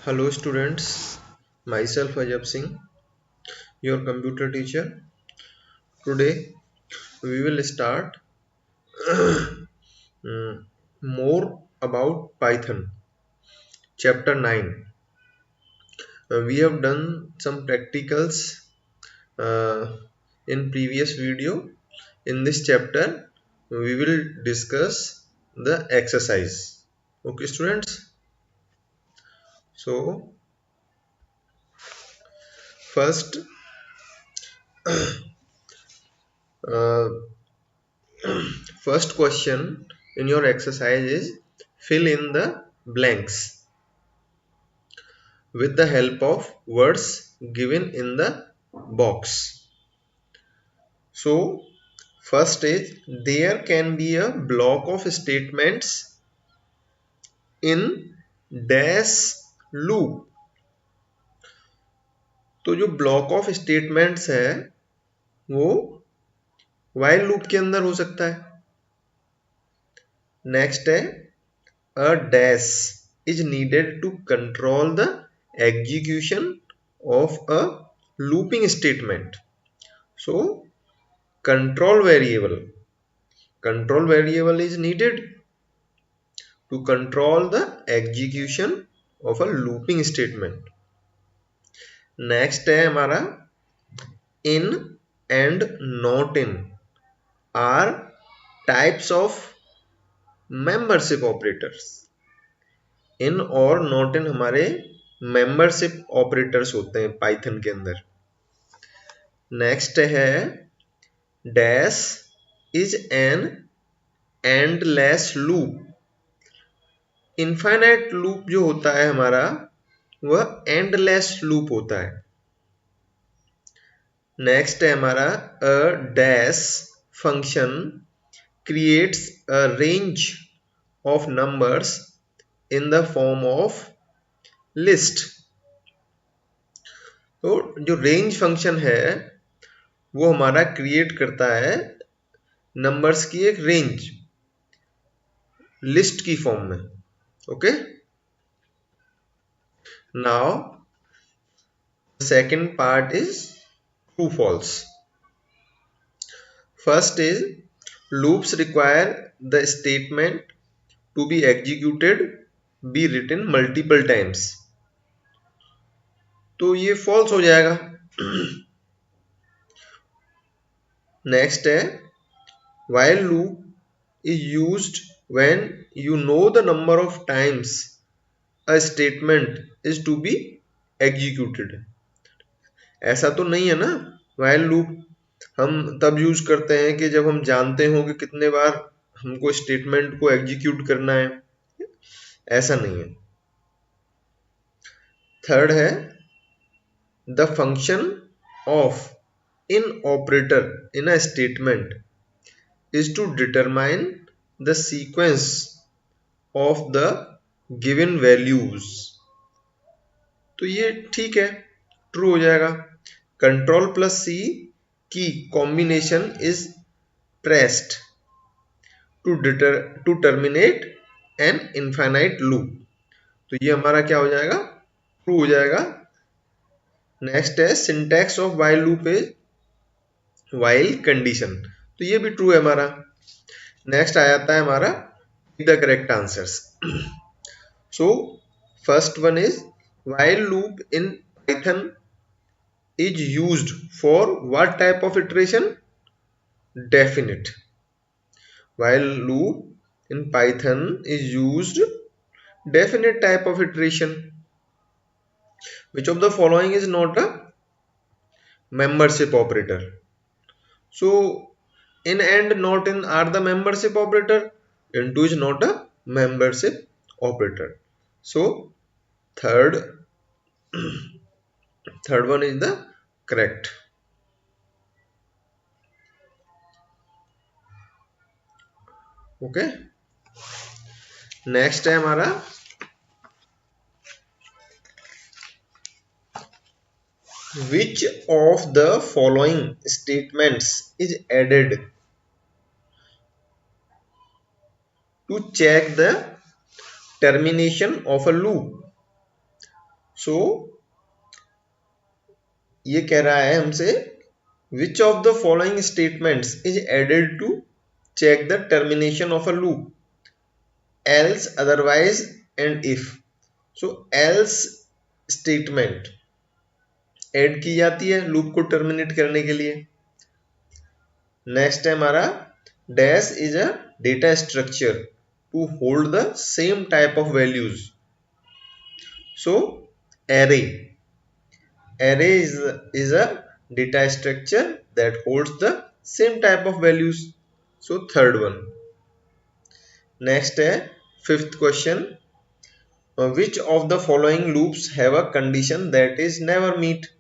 Hello students, myself Ajab Singh, your computer teacher. Today we will start more about Python, chapter 9. We have done some practicals uh, in previous video. In this chapter, we will discuss the exercise. Okay students, so first uh, first question in your exercise is fill in the blanks with the help of words given in the box. So first is there can be a block of statements in dash loop. तो जो block of statements है वो while loop के अंदर हो सकता है. Next है a dash is needed to control the execution of a looping statement. So control variable is needed to control the execution of a looping statement. Next है हमारा in and not in are types of membership operators. इन और not in हमारे membership operators होते हैं Python के अंदर. Next है dash is an endless loop. Infinite loop जो होता है हमारा वह एंडलेस लूप होता है. नेक्स्ट है हमारा a dash function creates a range of numbers in the form of list. तो जो रेंज फंक्शन है वो हमारा क्रिएट करता है नंबर्स की एक रेंज लिस्ट की फॉर्म में. Okay, now second part is true false. First is loops require the statement to be executed be written multiple times. तो ये फॉल्स हो जाएगा. नेक्स्ट है while loop is used when you know the number of times a statement is to be executed. ऐसा तो नहीं है ना, while loop हम तब यूज करते हैं कि जब हम जानते हो कि कितने बार हमको स्टेटमेंट को एग्जीक्यूट करना है. ऐसा नहीं है. थर्ड है the function of in operator in a statement is to determine the sequence of the given values. तो ये ठीक है, ट्रू हो जाएगा. Control plus C key combination is pressed to terminate an infinite loop. तो ये हमारा क्या हो जाएगा, ट्रू हो जाएगा. नेक्स्ट है syntax of while loop is while condition. तो ये भी ट्रू है हमारा. नेक्स्ट आ जाता है हमारा the correct answers. So first one is while loop in Python is used for what type of iteration, definite. While loop in Python is used definite type of iteration. Which of the following is not a membership operator? So in and not in are the membership operator. Into is not a membership operator. So third one is the correct. Okay, next है हमारा which of the following statements is added to check the termination of a loop. सो ये कह रहा है हमसे which of the following statements is added to check the termination of a loop, else, otherwise and if. so else statement add की जाती है loop को terminate करने के लिए। नेक्स्ट है हमारा dash is a data structure to hold the same type of values. So array is a data structure that holds the same type of values. So third one. Next है fifth question, which of the following loops have a condition that is never meet.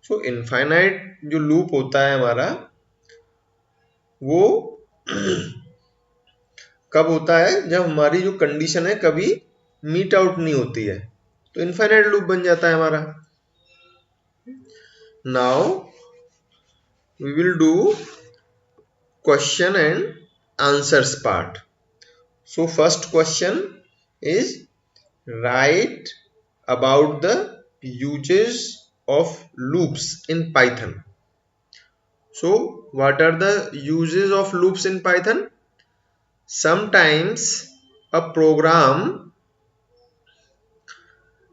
so infinite जो loop होता है हमारा वो कब होता है जब हमारी जो कंडीशन है कभी मीट आउट नहीं होती है, तो इनफाइनाइट लूप बन जाता है हमारा। Now we will do question and answers part. So first question is write about the uses of loops in Python. So what are the uses of loops in Python? Sometimes a program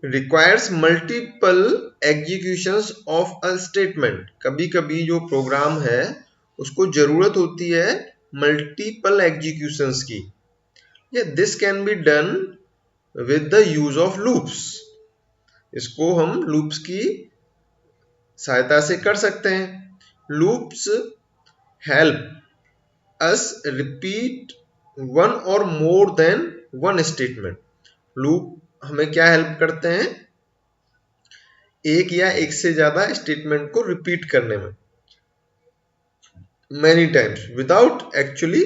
requires multiple executions of a statement. कभी कभी जो programme है उसको जरूरत होती है multiple executions की। This can be done with the use of loops. इसको हम लूप्स की सहायता से कर सकते हैं। Loops help us repeat one और more than one statement. Loop हमें क्या हेल्प करते हैं? एक या एक से ज्यादा स्टेटमेंट को रिपीट करने में many times without actually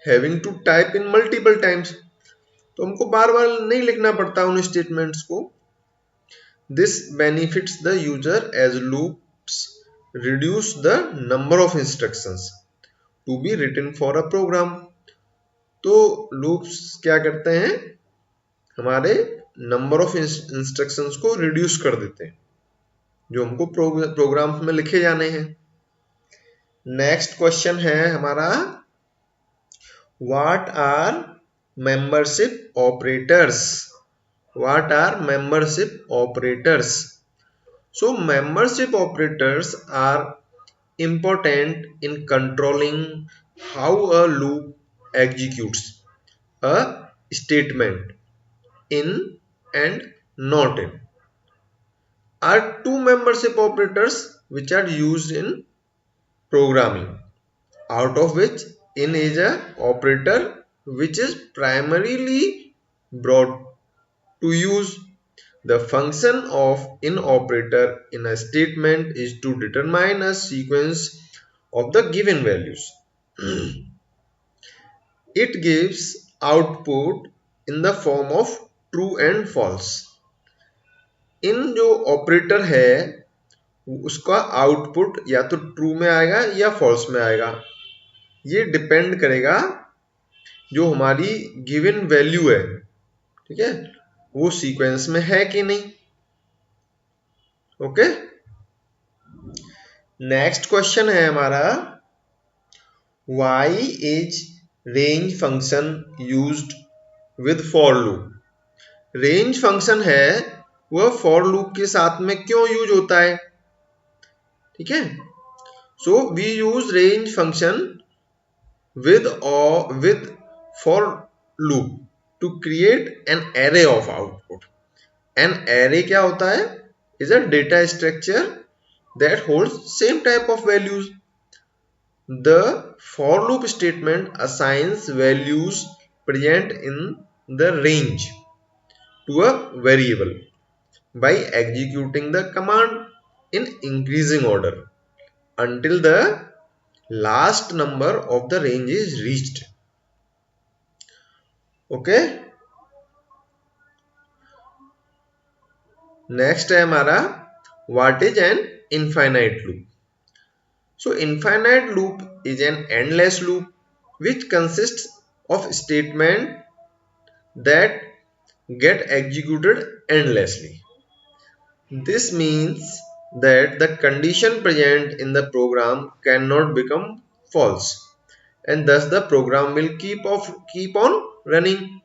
having to type in multiple times। तो हमको बार बार नहीं लिखना पड़ता उन स्टेटमेंट्स को। This benefits the user as loops reduce the number of instructions to be written for a program. तो लूप्स क्या करते हैं? हमारे नंबर ऑफ इंस्ट्रक्शंस को रिड्यूस कर देते हैं जो हमको प्रोग्राम में लिखे जाने हैं। नेक्स्ट क्वेश्चन है हमारा what are membership operators. What are membership operators? So membership operators are important in controlling how a loop executes a statement in and not in. Are two membership operators which are used in programming, out of which in is a operator which is primarily brought to use. The function of in operator in a statement is to determine a sequence of the given values. It gives output in the form of true and false. इन जो operator है उसका output या तो true में आएगा या false में आएगा। ये डिपेंड करेगा जो हमारी गिवन वैल्यू है, ठीक है, वो सीक्वेंस में है कि नहीं। ओके, नेक्स्ट क्वेश्चन है हमारा why is range function used with for loop. Range function है वह फॉर लूप के साथ में क्यों यूज होता है? ठीक है, so we use range function with for loop to create an array of output. An array क्या होता है? Is a data structure that holds same type of values. The for loop statement assigns values present in the range to a variable by executing the command in increasing order until the last number of the range is reached. Okay, next है हमारा what is an infinite loop. So infinite loop is an endless loop which consists of statement that get executed endlessly. This means that the condition present in the program cannot become false, and thus the program will keep on running.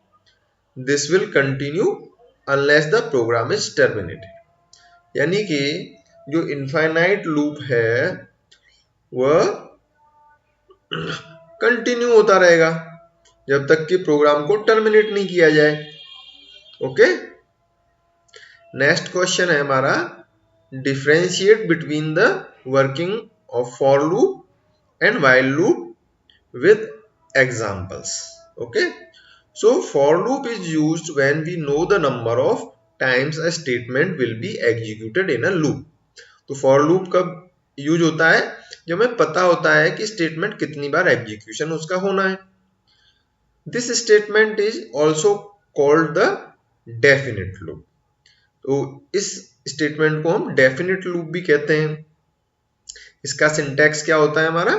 This will continue unless the program is terminated. यानी कि जो infinite loop है वह continue होता रहेगा जब तक कि प्रोग्राम को टर्मिनेट नहीं किया जाए. ओके, नेक्स्ट क्वेश्चन है हमारा, differentiate between the working of for loop and while loop with examples. Okay, so for loop is used when we know the number of times a statement will be executed in a loop. तो for loop कब use होता है? जब हमें पता होता है कि स्टेटमेंट कितनी बार एग्जीक्यूशन उसका होना है. This statement is also called the definite loop. तो इस स्टेटमेंट को हम डेफिनेट लूप भी कहते हैं. इसका सिंटैक्स क्या होता है हमारा?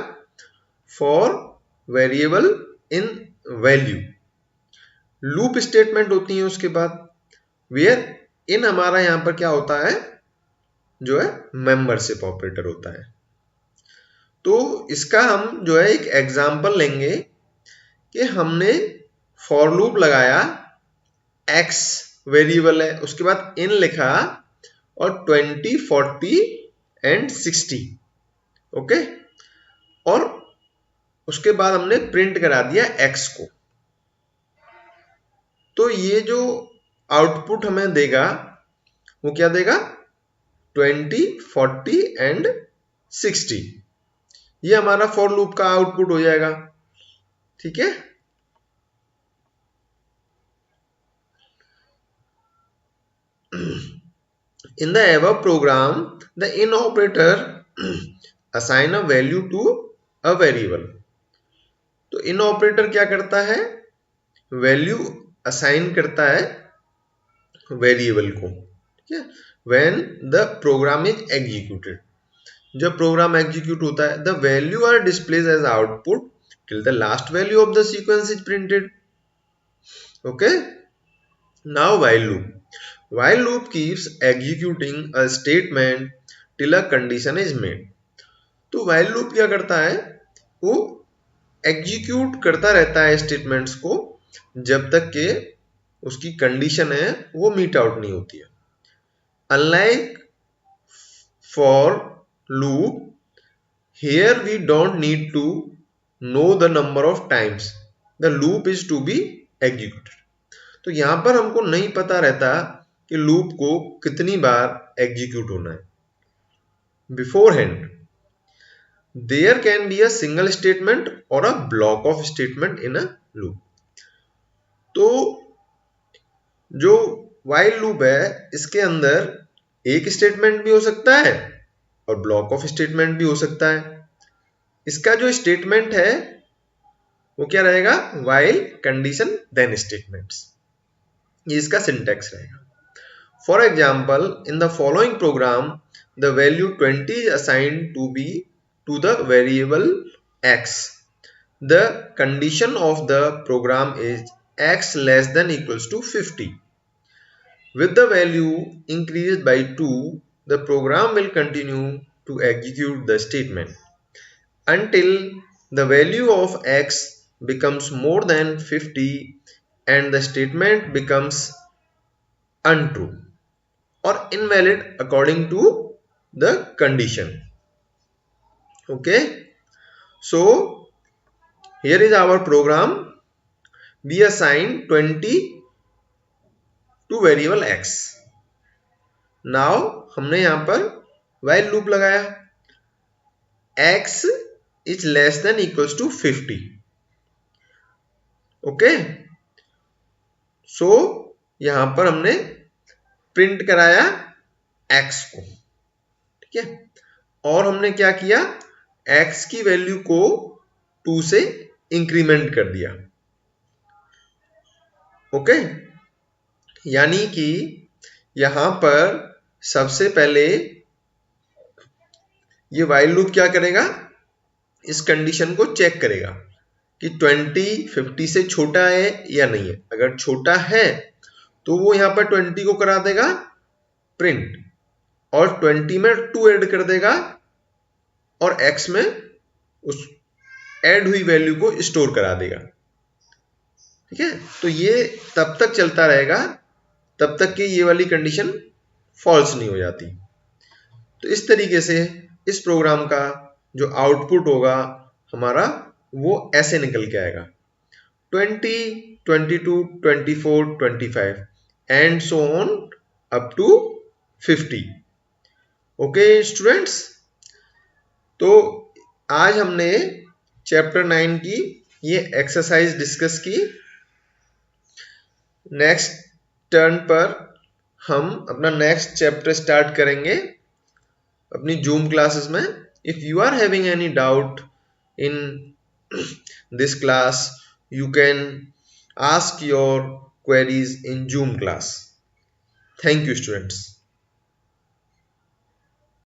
For variable in value. Loop statement होती है उसके बाद. वेयर इन हमारा यहां पर क्या होता है? जो है मेंबरशिप ऑपरेटर होता है. तो इसका हम जो है एक एग्जांपल लेंगे कि हमने फॉर लूप लगाया, एक्स वेरिएबल है, उसके बाद इन लिखा और 20, 40 एंड 60. ओके, और उसके बाद हमने प्रिंट करा दिया एक्स को. तो ये जो आउटपुट हमें देगा वो क्या देगा? 20, 40 एंड 60. ये हमारा फॉर लूप का आउटपुट हो जाएगा. ठीक है, in the above program the in operator assign a value to a variable. तो in operator क्या करता है? वैल्यू असाइन करता है वेरिएबल को. ठीक है, when the program is executed. जब प्रोग्राम एग्जीक्यूट होता है, the value are displayed as output till the last value of the sequence is printed. Okay, now while loop. While loop keeps executing a statement till a condition is made. तो while loop क्या करता है? वो execute करता रहता है statements को जब तक के उसकी कंडीशन है वो मीट आउट नहीं होती है. Unlike for loop, here we don't need to know the number of times the loop is to be executed. तो यहां पर हमको नहीं पता रहता कि लूप को कितनी बार एग्जीक्यूट होना है. Beforehand, there can be a single statement or a block of statement in a loop. तो जो while loop है इसके अंदर एक स्टेटमेंट भी हो सकता है और ब्लॉक ऑफ स्टेटमेंट भी हो सकता है. इसका जो स्टेटमेंट है वो क्या रहेगा? while condition then statements. ये इसका सिंटैक्स रहेगा. For example, in the following program, the value 20 is assigned to the variable x. The condition of the program is x less than equals to 50. With the value increased by 2, the program will continue to execute the statement until the value of x becomes more than 50 and the statement becomes untrue or invalid according to the condition. Okay, so here is our program. We assign 20 to variable x. Now हमने यहां पर while loop लगाया, x is less than equals to 50. Okay, so यहां पर हमने print कराया x को. ठीक है, और हमने क्या किया? x की वैल्यू को 2 से इंक्रीमेंट कर दिया. ओके, यानी कि यहां पर सबसे पहले ये while लूप क्या करेगा? इस कंडीशन को चेक करेगा कि 20 50 से छोटा है या नहीं है. अगर छोटा है तो वो यहाँ पर 20 को करा देगा प्रिंट और 20 में 2 ऐड कर देगा और x में उस ऐड हुई वैल्यू को स्टोर करा देगा। ठीक है, तो ये तब तक चलता रहेगा तब तक कि ये वाली कंडीशन फॉल्स नहीं हो जाती। तो इस तरीके से इस प्रोग्राम का जो आउटपुट होगा हमारा वो ऐसे निकल के आएगा 20, 22, 24, 25 and so on up to 50। Okay students, तो आज हमने चैप्टर 9 की ये एक्सरसाइज डिस्कस की। नेक्स्ट टर्न पर हम अपना नेक्स्ट चैप्टर स्टार्ट करेंगे अपनी जूम क्लासेस में। If you are having any doubt in this class you can ask your queries in Zoom class. Thank you students.